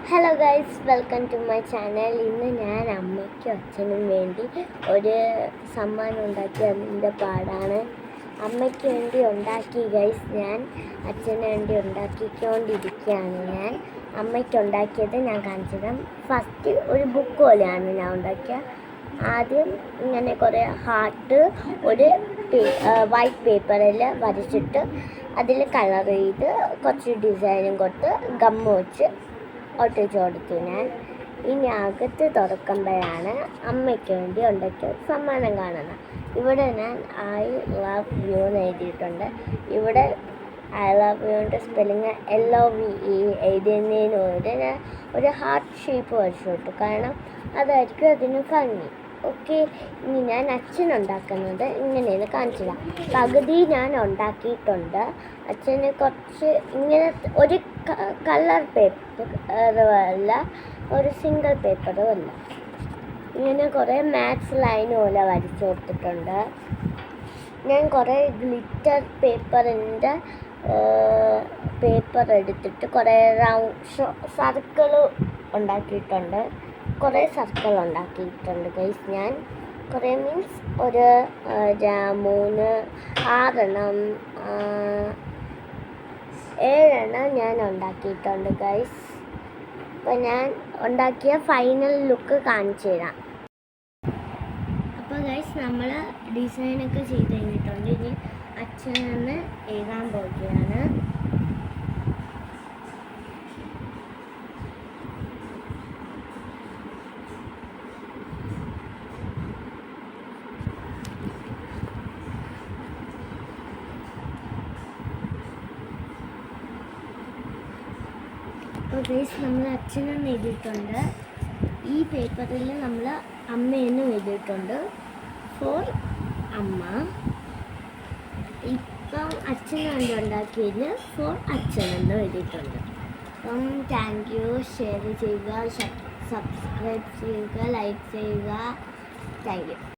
Hello guys, welcome to my channel. ഇന്ന് ഞാൻ അമ്മയ്ക്കും അച്ഛനും വേണ്ടി ഒരു സമ്മാനം ഉണ്ടാക്കി അതിൻ്റെ പാടാണ്. അമ്മയ്ക്ക് വേണ്ടി ഉണ്ടാക്കി ഗൈസ്, ഞാൻ അച്ഛന് വേണ്ടി ഉണ്ടാക്കിക്കൊണ്ടിരിക്കുകയാണ്. ഞാൻ അമ്മയ്ക്ക് ഉണ്ടാക്കിയത് ഞാൻ കാണിച്ചത് ഫസ്റ്റ് ഒരു ബുക്ക് പോലെയാണ് ഞാൻ ഉണ്ടാക്കിയ. ആദ്യം ഇങ്ങനെ കുറേ ഹാർട്ട് ഒരു വൈറ്റ് പേപ്പറിൽ വരച്ചിട്ട് അതിൽ കളർ ചെയ്ത് കുറച്ച് ഡിസൈനും കൊടുത്ത് ഗമ്മ് വെച്ച് ഒട്ടിച്ച് കൊടുത്തു. ഞാൻ ഇനി അകത്ത് തുറക്കുമ്പോഴാണ് അമ്മയ്ക്ക് വേണ്ടി ഉണ്ടാക്കിയ സമ്മാനം കാണുന്നത്. ഇവിടെ ഞാൻ ഐ ലവ് യു എന്ന് എഴുതിയിട്ടുണ്ട്. ഇവിടെ ഐ ലവ് യുവിൻ്റെ സ്പെല്ലിങ് LOVE എഴുതുന്നതിന് ഞാൻ ഒരു ഹാർട്ട് ഷേപ്പ് വരച്ചു കൊടുത്തു, കാരണം അതായിരിക്കും അതിന് ഭംഗി. ഓക്കെ, ഇനി ഞാൻ അച്ഛനുണ്ടാക്കുന്നത് ഇങ്ങനെയാണ് കാണിച്ചില്ല. പകുതി ഞാൻ ഉണ്ടാക്കിയിട്ടുണ്ട്. അച്ഛന് കുറച്ച് ഇങ്ങനെ ഒരു കളർ പേപ്പറും അല്ല, ഒരു സിംഗിൾ പേപ്പറും അല്ല, ഇങ്ങനെ കുറേ മാത്സ് ലൈൻ പോലെ വരച്ചു കൊടുത്തിട്ടുണ്ട്. ഞാൻ കുറേ ഗ്ലിറ്റർ പേപ്പറിൻ്റെ പേപ്പർ എടുത്തിട്ട് കുറേ സർക്കിൾ ഉണ്ടാക്കിയിട്ടുണ്ട്. കുറേ സർക്കിൾ ഉണ്ടാക്കിയിട്ടുണ്ട് ഗൈസ്. ഞാൻ കുറേ മീൻസ് ഒരു 3, 6 7 ഞാൻ ഉണ്ടാക്കിയിട്ടുണ്ട് ഗൈസ്. അപ്പോൾ ഞാൻ ഉണ്ടാക്കിയ ഫൈനൽ ലുക്ക് കാണിച്ചു തരാം. അപ്പോൾ ഗൈസ്, നമ്മൾ ഡിസൈനൊക്കെ ചെയ്ത് കഴിഞ്ഞിട്ടുണ്ട്. ഇനി അച്ഛനെന്ന് എഴുതാൻ പോവുകയാണ്. അപ്പോൾ ഗൈസ്, നമ്മൾ അച്ഛനെന്ന് എഴുതിയിട്ടുണ്ട്. ഈ പേപ്പറിൽ നമ്മൾ അമ്മയെന്ന് എഴുതിയിട്ടുണ്ട്, ഫോർ അമ്മ. ഇപ്പം അച്ഛനാണ് ഉണ്ടാക്കിയതിൽ ഫോർ അച്ഛനെന്ന് എഴുതിയിട്ടുണ്ട്. അപ്പം താങ്ക് യു. ഷെയർ ചെയ്യുക, സബ്സ്ക്രൈബ് ചെയ്യുക, ലൈക്ക് ചെയ്യുക. Thank you.